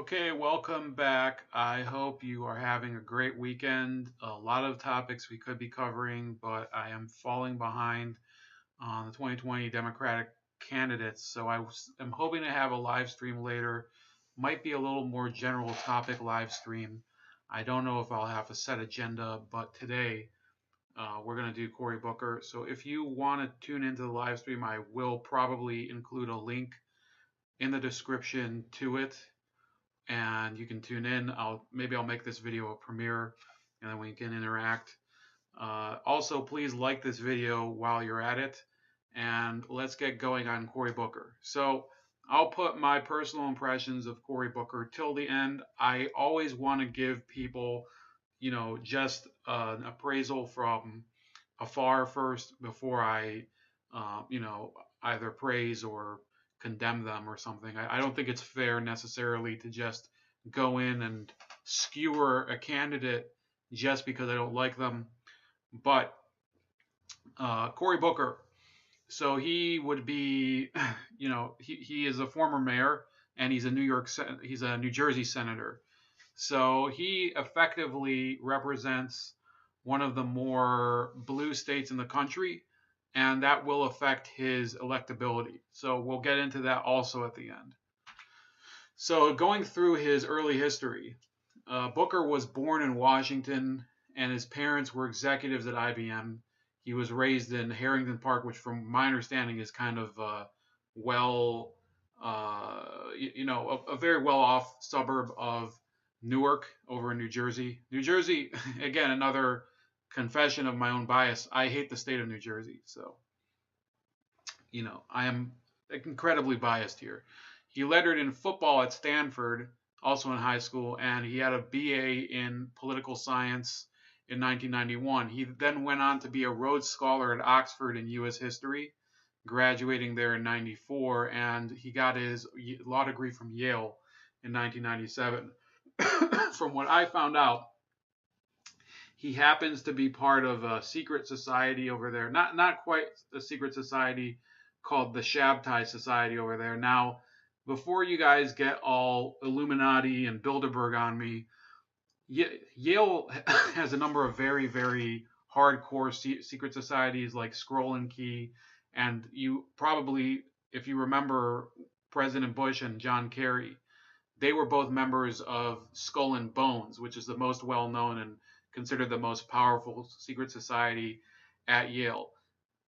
Okay, welcome back. I hope you are having a great weekend. A lot of topics we could be covering, but I am falling behind on the 2020 Democratic candidates. So am hoping to have a live stream later. Might be a little more general topic live stream. I don't know if I'll have a set agenda, but today we're going to do Cory Booker. So if you want to tune into the live stream, I will probably include a link in the description to it and you can tune in. I'll make this video a premiere, and then we can interact. Also, please like this video while you're at it, and let's get going on Cory Booker. So I'll put my personal impressions of Cory Booker till the end. I always want to give people, just an appraisal from afar first before I, either praise or condemn them or something. I don't think it's fair necessarily to just go in and skewer a candidate just because I don't like them. But Cory Booker, so he would be, he is a former mayor and he's a New Jersey senator. So he effectively represents one of the more blue states in the country, and that will affect his electability. So we'll get into that also at the end. So going through his early history, Booker was born in Washington, and his parents were executives at IBM. He was raised in Harrington Park, which, from my understanding, is kind of well, a very well-off suburb of Newark over in New Jersey. New Jersey, again, another confession of my own bias. I hate the state of New Jersey, so I am incredibly biased here. He lettered in football at Stanford, also in high school, and he had a BA in political science in 1991. He then went on to be a Rhodes Scholar at Oxford in U.S. history, graduating there in 94, and he got his law degree from Yale in 1997. From what I found out, he happens to be part of a secret society over there. Not quite a secret society, called the Shabtai Society over there. Now, before you guys get all Illuminati and Bilderberg on me, Yale has a number of very, very hardcore secret societies like Scroll and Key. And you probably, if you remember President Bush and John Kerry, they were both members of Skull and Bones, which is the most well known and considered the most powerful secret society at Yale.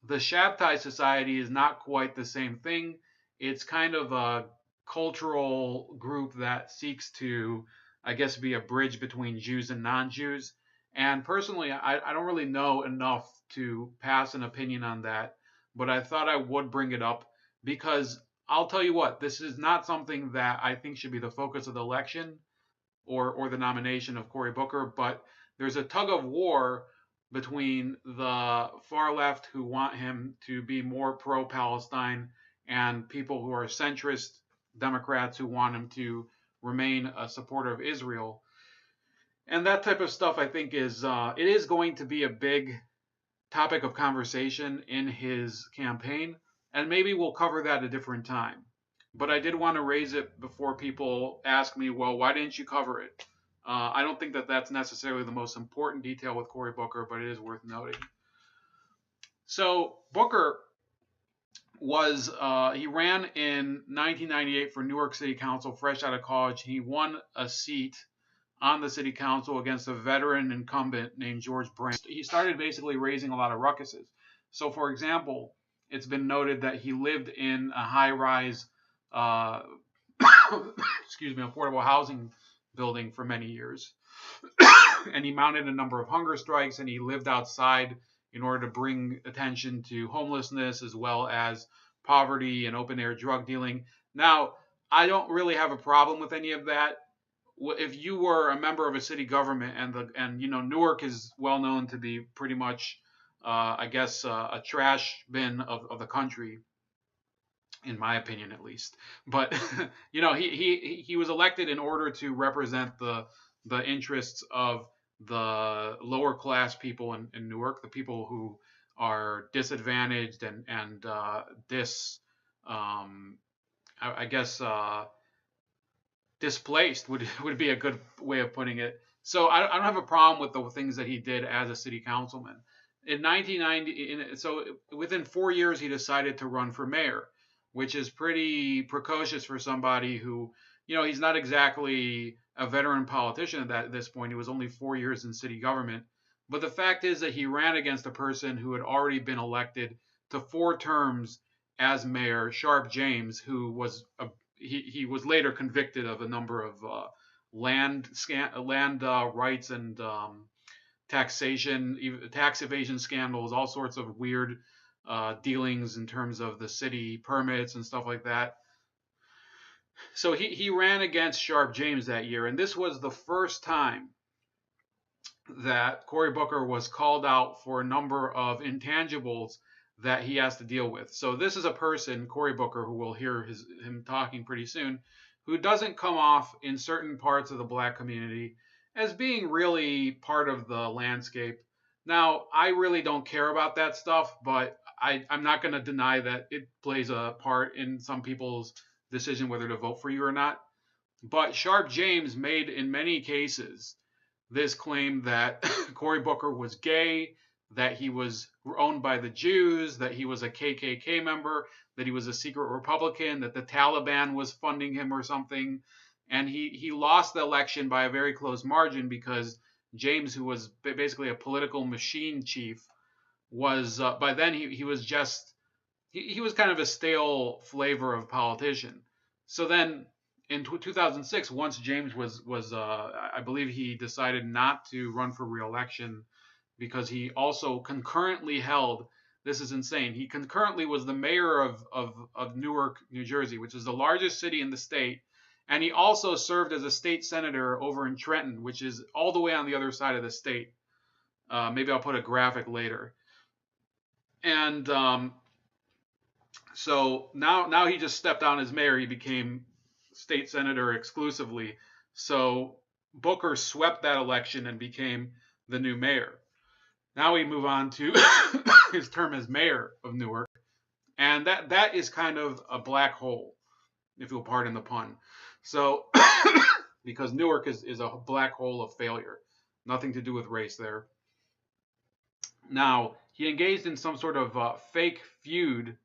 The Shabtai Society is not quite the same thing. It's kind of a cultural group that seeks to, I guess, be a bridge between Jews and non-Jews. And personally, I don't really know enough to pass an opinion on that, but I thought I would bring it up because I'll tell you what, this is not something that I think should be the focus of the election or the nomination of Cory Booker, but there's a tug of war between the far left who want him to be more pro-Palestine and people who are centrist Democrats who want him to remain a supporter of Israel. And that type of stuff, I think, it is going to be a big topic of conversation in his campaign, and maybe we'll cover that at a different time. But I did want to raise it before people ask me, well, why didn't you cover it? I don't think that that's necessarily the most important detail with Cory Booker, but it is worth noting. So Booker he ran in 1998 for Newark City Council, fresh out of college. He won a seat on the city council against a veteran incumbent named George Brand. He started basically raising a lot of ruckuses. So, for example, it's been noted that he lived in a high-rise, affordable housing building for many years. And he mounted a number of hunger strikes, and he lived outside in order to bring attention to homelessness as well as poverty and open-air drug dealing. Now, I don't really have a problem with any of that. If you were a member of a city government and Newark is well known to be pretty much, a trash bin of the country, in my opinion at least. But he was elected in order to represent the interests of the lower class people in Newark, the people who are disadvantaged and displaced would be a good way of putting it. So I don't have a problem with the things that he did as a city councilman. In 1990, so within 4 years, he decided to run for mayor, which is pretty precocious for somebody who, he's not exactly a veteran politician at this point. He was only 4 years in city government. But the fact is that he ran against a person who had already been elected to 4 terms as mayor, Sharp James, who was he was later convicted of a number of land rights and tax evasion scandals, all sorts of weird dealings in terms of the city permits and stuff like that. So he ran against Sharp James that year, and this was the first time that Cory Booker was called out for a number of intangibles that he has to deal with. So this is a person, Cory Booker, who we'll hear him talking pretty soon, who doesn't come off in certain parts of the black community as being really part of the landscape. Now, I really don't care about that stuff, but I'm not going to deny that it plays a part in some people's decision whether to vote for you or not. But Sharp James made, in many cases, this claim that Cory Booker was gay, that he was owned by the Jews, that he was a KKK member, that he was a secret Republican, that the Taliban was funding him or something. And he lost the election by a very close margin because James, who was basically a political machine chief, was by then he was just he was kind of a stale flavor of politician. So then in 2006, once James was I believe he decided not to run for re-election because he also concurrently held, this is insane, he concurrently was the mayor of Newark, New Jersey, which is the largest city in the state. And he also served as a state senator over in Trenton, which is all the way on the other side of the state. Maybe I'll put a graphic later. And so now he just stepped down as mayor. He became state senator exclusively. So Booker swept that election and became the new mayor. Now we move on to his term as mayor of Newark. And that is kind of a black hole, if you'll pardon the pun. So, because Newark is a black hole of failure, nothing to do with race there. Now, he engaged in some sort of fake feud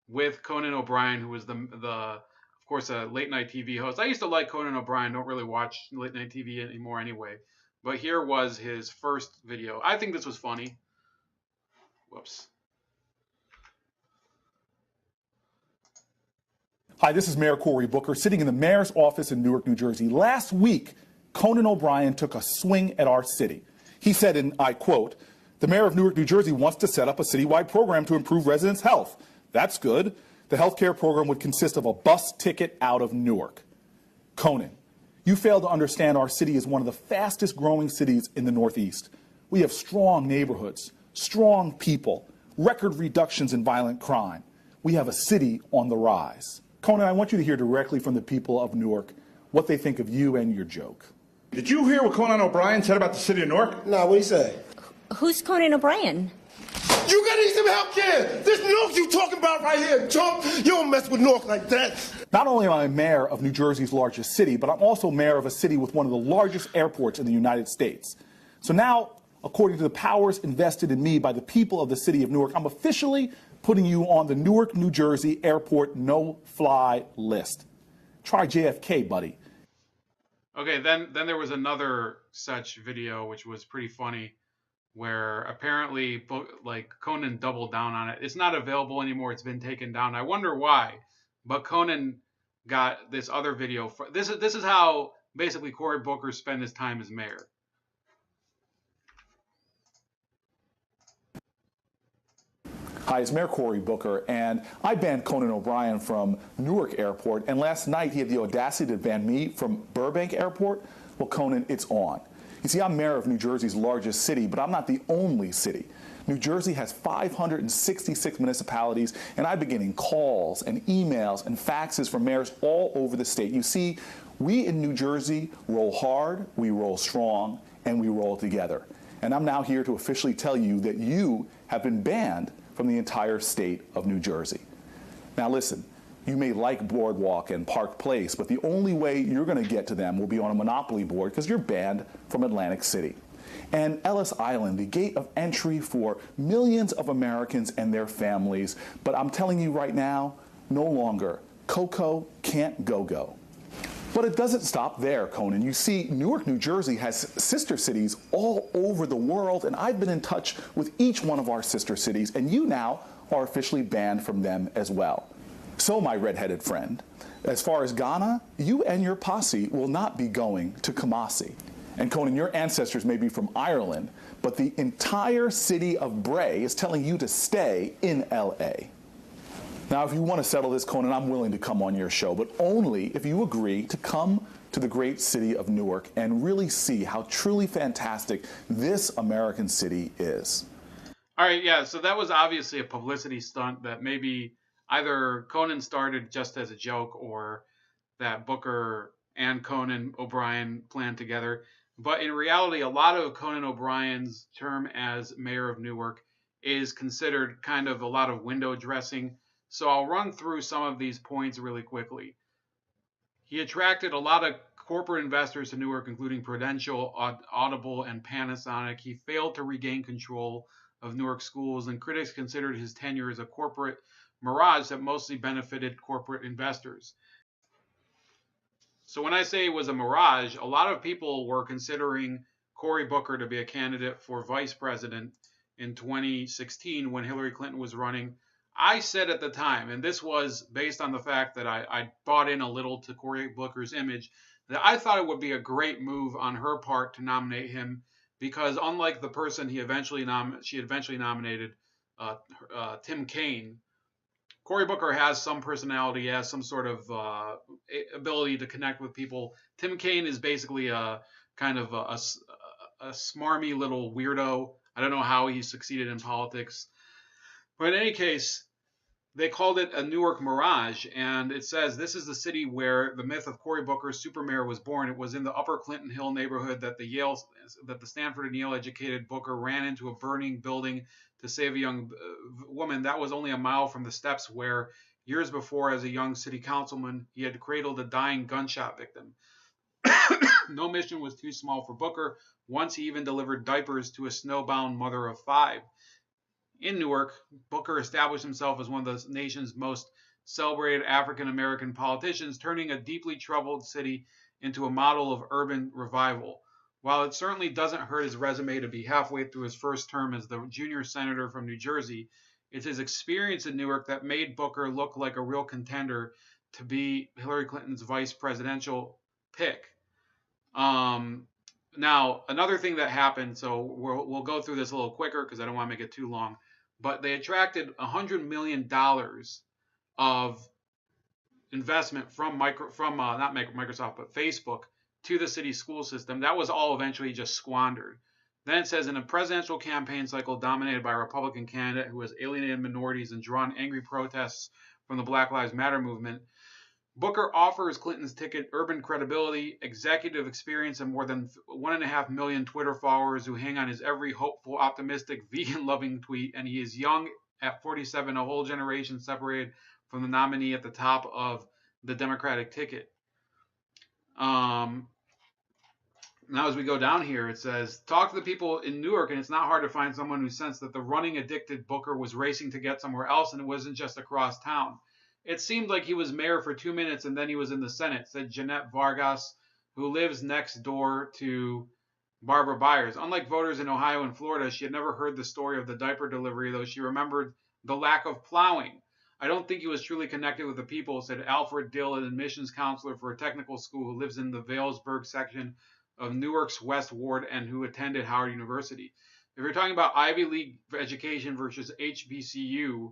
with Conan O'Brien, who was of course, a late night TV host. I used to like Conan O'Brien. Don't really watch late night TV anymore anyway. But here was his first video. I think this was funny. Whoops. Hi, this is Mayor Cory Booker, sitting in the mayor's office in Newark, New Jersey. Last week, Conan O'Brien took a swing at our city. He said, and I quote, "The mayor of Newark, New Jersey wants to set up a citywide program to improve residents' health. That's good. The health care program would consist of a bus ticket out of Newark." Conan, you fail to understand our city is one of the fastest growing cities in the Northeast. We have strong neighborhoods, strong people, record reductions in violent crime. We have a city on the rise. Conan, I want you to hear directly from the people of Newark what they think of you and your joke. Did you hear what Conan O'Brien said about the city of Newark? No, what'd he say? Who's Conan O'Brien? You gotta need some help here! This Newark you talking about right here, chump! You don't mess with Newark like that! Not only am I mayor of New Jersey's largest city, but I'm also mayor of a city with one of the largest airports in the United States. So now, according to the powers invested in me by the people of the city of Newark, I'm officially putting you on the Newark, New Jersey airport no-fly list. Try JFK, buddy. Okay, then there was another such video which was pretty funny, where apparently Conan doubled down on it. It's not available anymore. It's been taken down. I wonder why, but Conan got this other video. This is how basically Cory Booker spent his time as mayor. Hi, it's Mayor Cory Booker, and I banned Conan O'Brien from Newark Airport, and last night he had the audacity to ban me from Burbank Airport. Well, Conan, it's on. You see, I'm mayor of New Jersey's largest city, but I'm not the only city. New Jersey has 566 municipalities, and I've been getting calls and emails and faxes from mayors all over the state. You see, we in New Jersey roll hard, we roll strong, and we roll together. And I'm now here to officially tell you that you have been banned from the entire state of New Jersey. Now listen, You may like Boardwalk and Park Place, but the only way you're going to get to them will be on a monopoly board because you're banned from Atlantic City. And Ellis Island, the gate of entry for millions of Americans and their families. But I'm telling you right now, no longer. Coco can't go. But it doesn't stop there, Conan. You see, Newark, New Jersey has sister cities all over the world, and I've been in touch with each one of our sister cities, and you now are officially banned from them as well. So, my redheaded friend, as far as Ghana, you and your posse will not be going to Kumasi. And Conan, your ancestors may be from Ireland, but the entire city of Bray is telling you to stay in L.A. Now, if you want to settle this, Conan, I'm willing to come on your show, but only if you agree to come to the great city of Newark and really see how truly fantastic this American city is. All right, yeah, so that was obviously a publicity stunt that maybe either Conan started just as a joke or that Booker and Conan O'Brien planned together. But in reality, a lot of Conan O'Brien's term as mayor of Newark is considered kind of a lot of window dressing. So I'll run through some of these points really quickly. He attracted a lot of corporate investors to Newark, including Prudential, Audible, and Panasonic. He failed to regain control of Newark schools, and critics considered his tenure as a corporate mirage that mostly benefited corporate investors. So when I say it was a mirage, a lot of people were considering Cory Booker to be a candidate for vice president in 2016 when Hillary Clinton was running. I said at the time, and this was based on the fact that I bought in a little to Cory Booker's image, that I thought it would be a great move on her part to nominate him because unlike the person she eventually nominated, Tim Kaine, Cory Booker has some personality, has some sort of ability to connect with people. Tim Kaine is basically a kind of a smarmy little weirdo. I don't know how he succeeded in politics. But in any case, they called it a Newark mirage, and it says this is the city where the myth of Cory Booker, super mayor, was born. It was in the Upper Clinton Hill neighborhood that the Stanford and Yale educated Booker ran into a burning building to save a young woman. That was only a mile from the steps where, years before, as a young city councilman, he had cradled a dying gunshot victim. No mission was too small for Booker. Once he even delivered diapers to a snowbound mother of 5. In Newark, Booker established himself as one of the nation's most celebrated African-American politicians, turning a deeply troubled city into a model of urban revival. While it certainly doesn't hurt his resume to be halfway through his first term as the junior senator from New Jersey, it's his experience in Newark that made Booker look like a real contender to be Hillary Clinton's vice presidential pick. Now, another thing that happened, so we'll go through this a little quicker because I don't want to make it too long, but they attracted $100 million of investment from not Microsoft, but Facebook to the city school system. That was all eventually just squandered. Then it says in a presidential campaign cycle dominated by a Republican candidate who has alienated minorities and drawn angry protests from the Black Lives Matter movement, Booker offers Clinton's ticket urban credibility, executive experience, and more than 1.5 million Twitter followers who hang on his every hopeful, optimistic, vegan-loving tweet. And he is young at 47, a whole generation separated from the nominee at the top of the Democratic ticket. Now, as we go down here, it says, talk to the people in Newark, and it's not hard to find someone who sensed that the running addicted Booker was racing to get somewhere else, and it wasn't just across town. It seemed like he was mayor for 2 minutes and then he was in the Senate, said Jeanette Vargas, who lives next door to Barbara Byers. Unlike voters in Ohio and Florida, she had never heard the story of the diaper delivery, though she remembered the lack of plowing. I don't think he was truly connected with the people, said Alfred Dill, an admissions counselor for a technical school who lives in the Vailsburg section of Newark's West Ward and who attended Howard University. If you're talking about Ivy League education versus HBCU,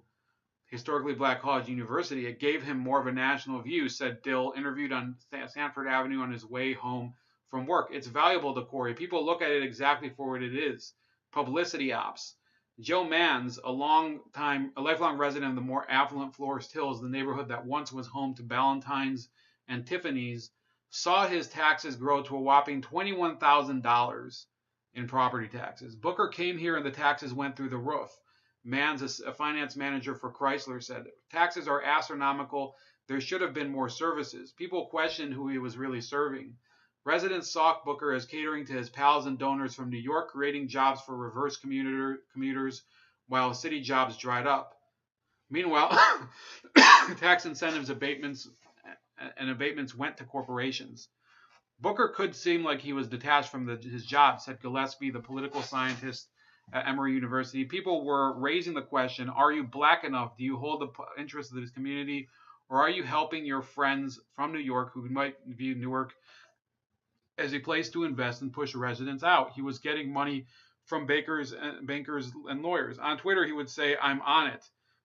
historically black college university, it gave him more of a national view, said Dill, interviewed on Sanford Avenue on his way home from work. It's valuable to Cory. People look at it exactly for what it is. Publicity ops. Joe Manns, a lifelong resident of the more affluent Forest Hills, the neighborhood that once was home to Ballantyne's and Tiffany's, saw his taxes grow to a whopping $21,000 in property taxes. Booker came here and the taxes went through the roof. Manns, a finance manager for Chrysler, said, taxes are astronomical. there should have been more services. People questioned who he was really serving. Residents saw Booker as catering to his pals and donors from New York, creating jobs for reverse commuters while city jobs dried up. Meanwhile, tax incentives abatements went to corporations. Booker could seem like he was detached from his job, said Gillespie, the political scientist at Emory University. People were raising the question, are you black enough? Do you hold the interests of this community? Or are you helping your friends from New York who might view Newark as a place to invest and push residents out? He was getting money from bankers and lawyers. On Twitter, he would say, I'm on it.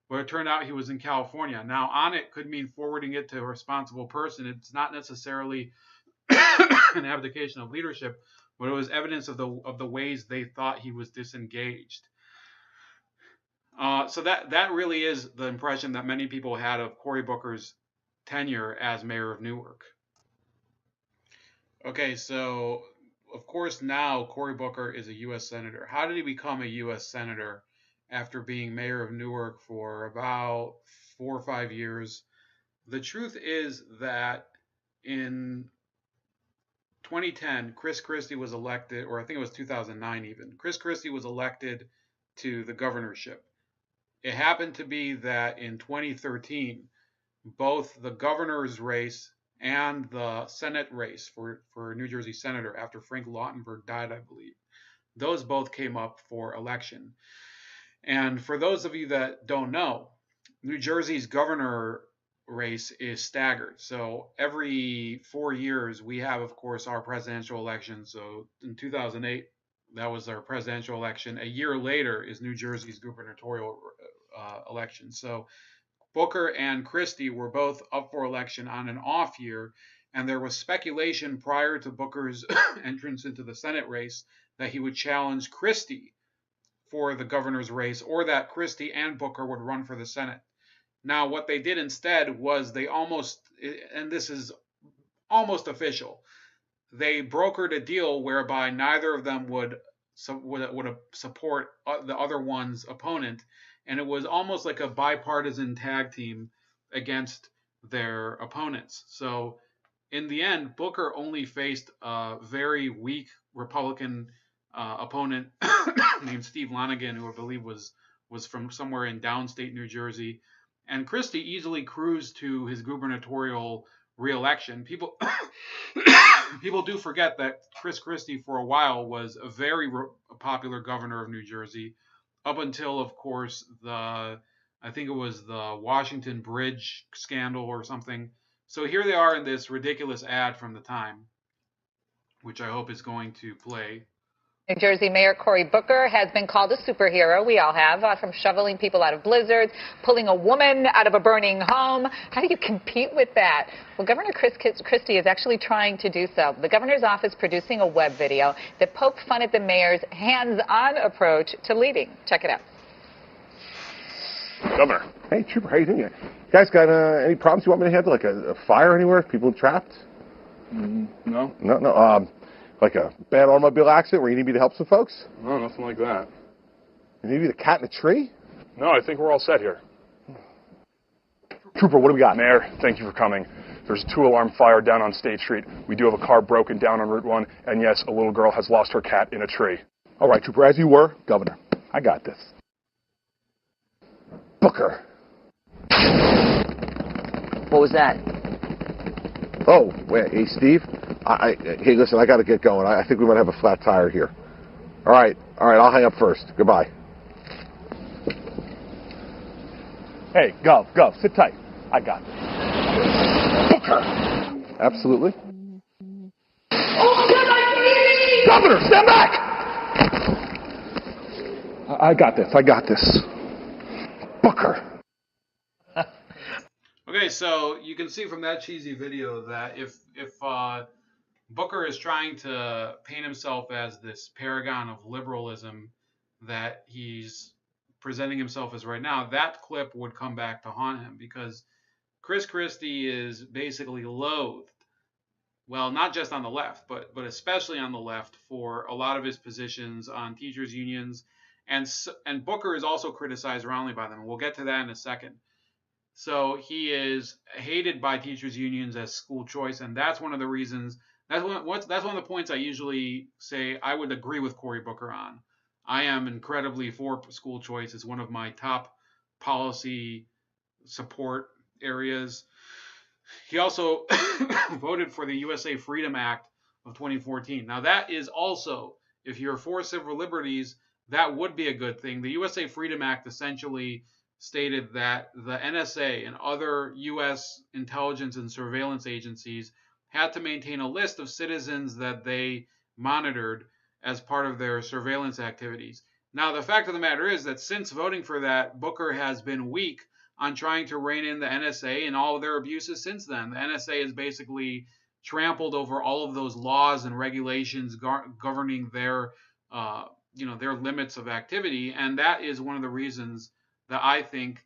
But it turned out he was in California. Now, on it could mean forwarding it to a responsible person. It's not necessarily an abdication of leadership, but it was evidence of the ways they thought he was disengaged. So that really is the impression that many people had of Cory Booker's tenure as mayor of Newark. Okay, so of course now Cory Booker is a U.S. Senator. How did he become a U.S. Senator after being mayor of Newark for about 4 or 5 years? The truth is that in 2010, Chris Christie was elected, or I think it was 2009 even. Chris Christie was elected to the governorship. It happened to be that in 2013, both the governor's race and the Senate race for New Jersey Senator, after Frank Lautenberg died, I believe, those both came up for election. And for those of you that don't know, New Jersey's governor race is staggered. So every 4 years, we have, of course, our presidential election. So in 2008, that was our presidential election. A year later is New Jersey's gubernatorial election. So Booker and Christie were both up for election on an off year, and there was speculation prior to Booker's entrance into the Senate race that he would challenge Christie for the governor's race, or that Christie and Booker would run for the Senate. Now, what they did instead was they almost, and this is almost official, they brokered a deal whereby neither of them would support the other one's opponent, and it was almost like a bipartisan tag team against their opponents. So in the end, Booker only faced a very weak Republican opponent named Steve Lanigan, who I believe was from somewhere in downstate New Jersey. And Christie easily cruised to his gubernatorial reelection. People do forget that Chris Christie for a while was a very popular governor of New Jersey, up until, of course, I think it was the Washington Bridge scandal or something. So here they are in this ridiculous ad from the time, which I hope is going to play. New Jersey Mayor Cory Booker has been called a superhero. We all have, from shoveling people out of blizzards, pulling a woman out of a burning home. How do you compete with that? Well, Governor Chris Christie is actually trying to do so. The governor's office producing a web video that poked fun at the mayor's hands-on approach to leading. Check it out. Governor. Hey, Trooper, how you doing? You guys got any problems you want me to handle, like a fire anywhere? People trapped? No. No. Like a bad automobile accident where you need me to help some folks? No, nothing like that. You need me to cat in a tree? No, I think we're all set here. Trooper, what do we got? Mayor, thank you for coming. There's a 2-alarm fire down on State Street. We do have a car broken down on Route 1, and yes, a little girl has lost her cat in a tree. All right, Trooper, as you were, Governor. I got this. Booker. What was that? Oh, wait, hey, Steve. Hey, listen, I got to get going. I think we might have a flat tire here. All right, I'll hang up first. Goodbye. Hey, Gov, sit tight. I got this. Booker. Absolutely. Governor, stand back! I got this. Booker. Okay, so you can see from that cheesy video that if Booker is trying to paint himself as this paragon of liberalism that he's presenting himself as right now, that clip would come back to haunt him, because Chris Christie is basically loathed, well, not just on the left, but especially on the left, for a lot of his positions on teachers' unions, and Booker is also criticized roundly by them. We'll get to that in a second. So he is hated by teachers unions as school choice, and that's one of the reasons. That's one of the points I usually say I would agree with Cory Booker on. I am incredibly for school choice. It's one of my top policy support areas. He also voted for the USA Freedom Act of 2014. Now, that is also, if you're for civil liberties, that would be a good thing. The USA Freedom Act essentially stated that the NSA and other U.S. intelligence and surveillance agencies had to maintain a list of citizens that they monitored as part of their surveillance activities. Now, the fact of the matter is that since voting for that, Booker has been weak on trying to rein in the NSA and all of their abuses since then. The NSA has basically trampled over all of those laws and regulations governing their, their limits of activity, and that is one of the reasons that I think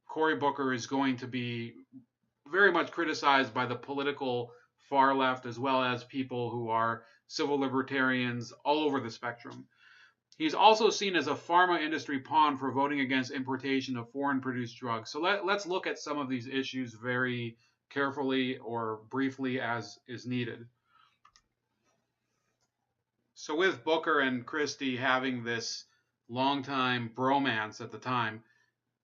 Cory Booker is going to be very much criticized by the political far left as well as people who are civil libertarians all over the spectrum. He's also seen as a pharma industry pawn for voting against importation of foreign-produced drugs. So let's look at some of these issues very carefully or briefly as is needed. So with Booker and Christie having this long-time bromance at the time,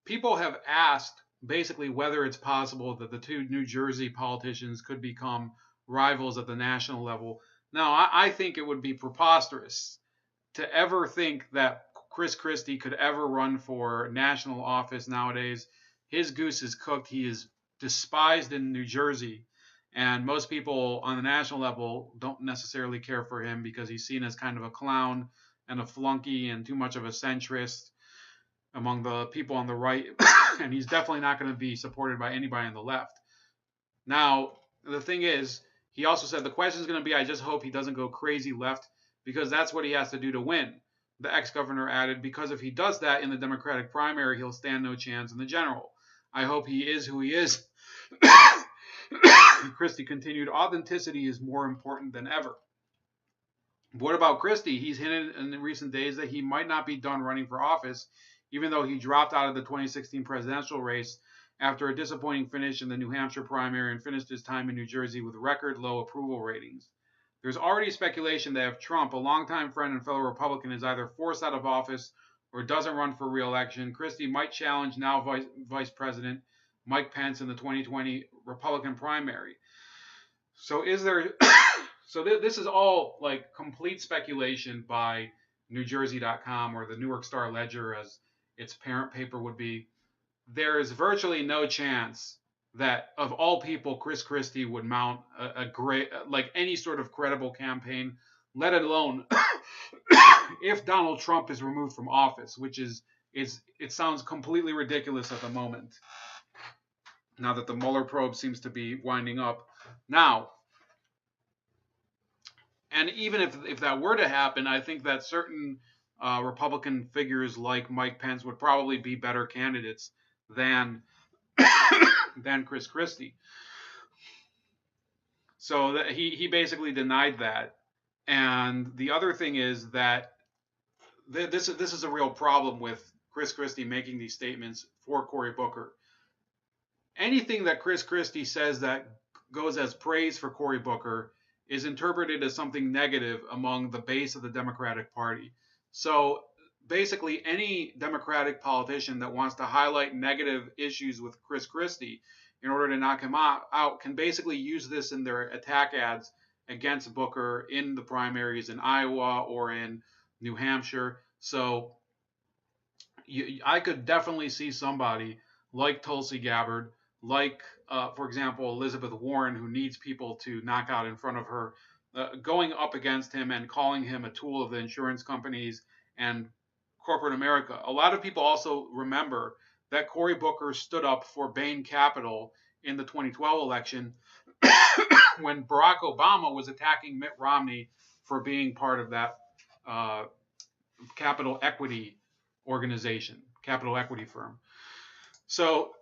people have asked basically whether it's possible that the two New Jersey politicians could become rivals at the national level. Now, I think it would be preposterous to ever think that Chris Christie could ever run for national office nowadays. His goose is cooked. He is despised in New Jersey, and most people on the national level don't necessarily care for him because he's seen as kind of a clown and a flunky and too much of a centrist among the people on the right, and he's definitely not going to be supported by anybody on the left. Now, the thing is, he also said the question is going to be, I just hope he doesn't go crazy left, because that's what he has to do to win. The ex-governor added, because if he does that in the Democratic primary, he'll stand no chance in the general. I hope he is who he is. Christie continued, authenticity is more important than ever. What about Christie? He's hinted in recent days that he might not be done running for office, even though he dropped out of the 2016 presidential race after a disappointing finish in the New Hampshire primary and finished his time in New Jersey with record low approval ratings. There's already speculation that if Trump, a longtime friend and fellow Republican, is either forced out of office or doesn't run for re-election, Christie might challenge now Vice President Mike Pence in the 2020 Republican primary. So is there... So this is all like complete speculation by NewJersey.com or the Newark Star Ledger, as its parent paper would be. There is virtually no chance that of all people, Chris Christie would mount a great, like any sort of credible campaign, let alone if Donald Trump is removed from office, which it sounds completely ridiculous at the moment, now that the Mueller probe seems to be winding up. Now, and even if that were to happen, I think that certain Republican figures like Mike Pence would probably be better candidates than Chris Christie. So that he basically denied that. And the other thing is that this is a real problem with Chris Christie making these statements for Cory Booker. Anything that Chris Christie says that goes as praise for Cory Booker is interpreted as something negative among the base of the Democratic Party. So basically, any Democratic politician that wants to highlight negative issues with Chris Christie in order to knock him out can basically use this in their attack ads against Booker in the primaries in Iowa or in New Hampshire. So I could definitely see somebody like Tulsi Gabbard, like, for example, Elizabeth Warren, who needs people to knock out in front of her, going up against him and calling him a tool of the insurance companies and corporate America. A lot of people also remember that Cory Booker stood up for Bain Capital in the 2012 election when Barack Obama was attacking Mitt Romney for being part of that capital equity organization, capital equity firm. So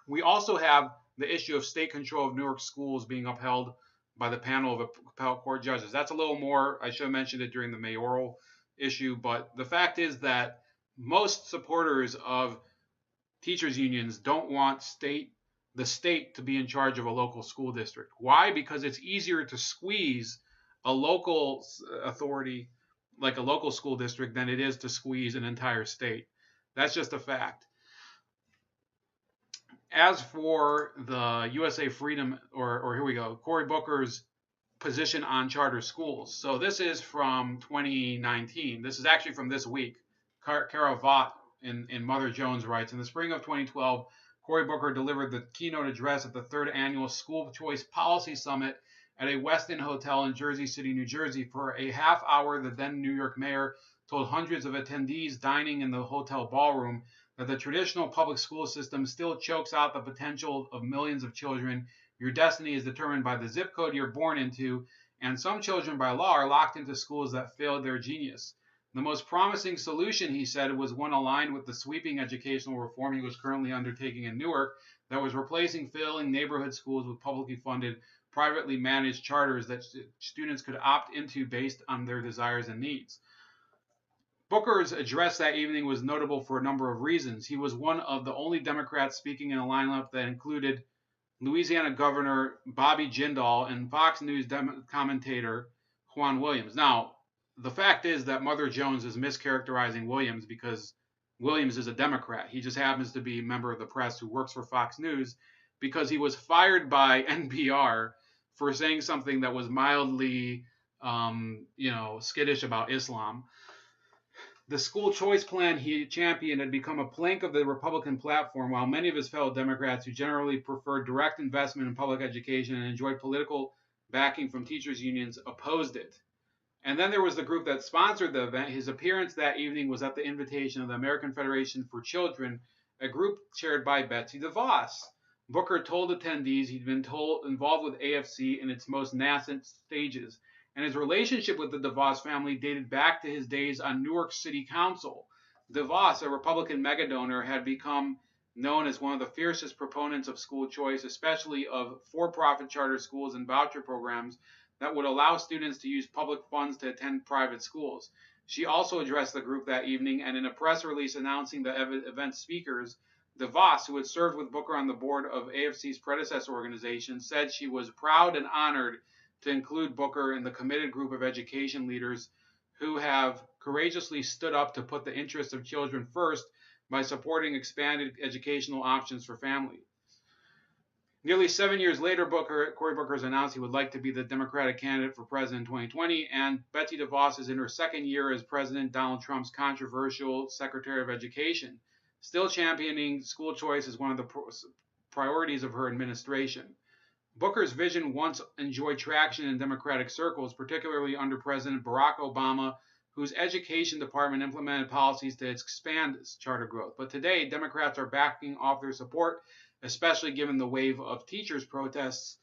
we also have the issue of state control of Newark schools being upheld by the panel of appellate court judges. That's a little more, I should have mentioned it during the mayoral issue, but the fact is that most supporters of teachers unions don't want the state to be in charge of a local school district. Why? Because it's easier to squeeze a local authority like a local school district than it is to squeeze an entire state. That's just a fact. As for the USA Freedom, or here we go, Cory Booker's position on charter schools. So this is from 2019. This is actually from this week. Kara Vaught in Mother Jones writes, in the spring of 2012, Cory Booker delivered the keynote address at the third annual School Choice Policy Summit at a Westin hotel in Jersey City, New Jersey. For a half hour, the then New York mayor told hundreds of attendees dining in the hotel ballroom that the traditional public school system still chokes out the potential of millions of children. Your destiny is determined by the zip code you're born into, and some children by law are locked into schools that failed their genius. The most promising solution, he said, was one aligned with the sweeping educational reform he was currently undertaking in Newark that was replacing failing neighborhood schools with publicly funded, privately managed charters that students could opt into based on their desires and needs. Booker's address that evening was notable for a number of reasons. He was one of the only Democrats speaking in a lineup that included Louisiana Governor Bobby Jindal and Fox News commentator Juan Williams. Now, the fact is that Mother Jones is mischaracterizing Williams because Williams is a Democrat. He just happens to be a member of the press who works for Fox News because he was fired by NPR for saying something that was mildly, skittish about Islam. The school choice plan he championed had become a plank of the Republican platform, while many of his fellow Democrats who generally preferred direct investment in public education and enjoyed political backing from teachers' unions opposed it. And then there was the group that sponsored the event. His appearance that evening was at the invitation of the American Federation for Children, a group chaired by Betsy DeVos. Booker told attendees he'd been involved with AFC in its most nascent stages, and his relationship with the DeVos family dated back to his days on Newark City Council. DeVos, a Republican megadonor, had become known as one of the fiercest proponents of school choice, especially of for-profit charter schools and voucher programs that would allow students to use public funds to attend private schools. She also addressed the group that evening, and in a press release announcing the event speakers, DeVos, who had served with Booker on the board of AFC's predecessor organization, said she was proud and honored to include Booker in the committed group of education leaders who have courageously stood up to put the interests of children first by supporting expanded educational options for families. Nearly 7 years later, Cory Booker has announced he would like to be the Democratic candidate for president in 2020, and Betsy DeVos is in her second year as President Donald Trump's controversial Secretary of Education, still championing school choice as one of the priorities of her administration. Booker's vision once enjoyed traction in Democratic circles, particularly under President Barack Obama, whose education department implemented policies to expand charter growth. But today, Democrats are backing off their support, especially given the wave of teachers' protests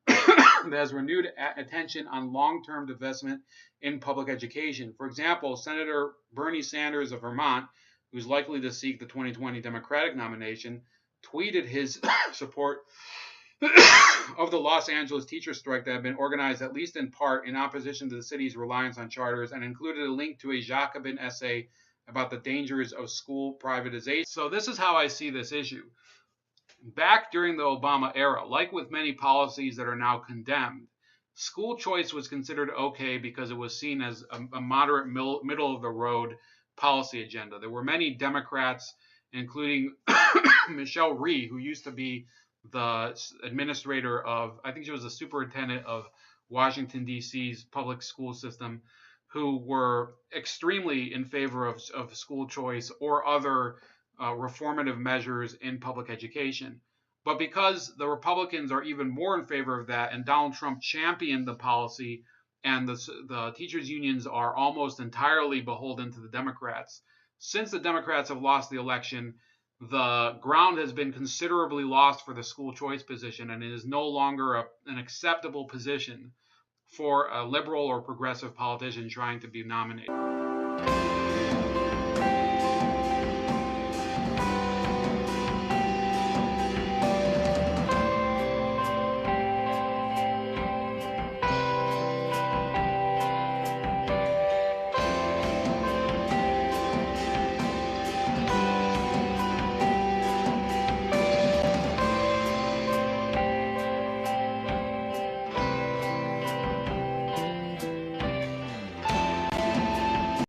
that has renewed attention on long-term investment in public education. For example, Senator Bernie Sanders of Vermont, who's likely to seek the 2020 Democratic nomination, tweeted his support of the Los Angeles teacher strike that had been organized at least in part in opposition to the city's reliance on charters, and included a link to a Jacobin essay about the dangers of school privatization. So this is how I see this issue. Back during the Obama era, like with many policies that are now condemned, school choice was considered okay because it was seen as a moderate middle-of-the-road policy agenda. There were many Democrats, including Michelle Rhee, who used to be the administrator of, I think she was the superintendent of Washington, D.C.'s public school system, who were extremely in favor of school choice or other reformative measures in public education. But because the Republicans are even more in favor of that, and Donald Trump championed the policy, and the teachers' unions are almost entirely beholden to the Democrats, since the Democrats have lost the election, the ground has been considerably lost for the school choice position, and it is no longer an acceptable position for a liberal or progressive politician trying to be nominated.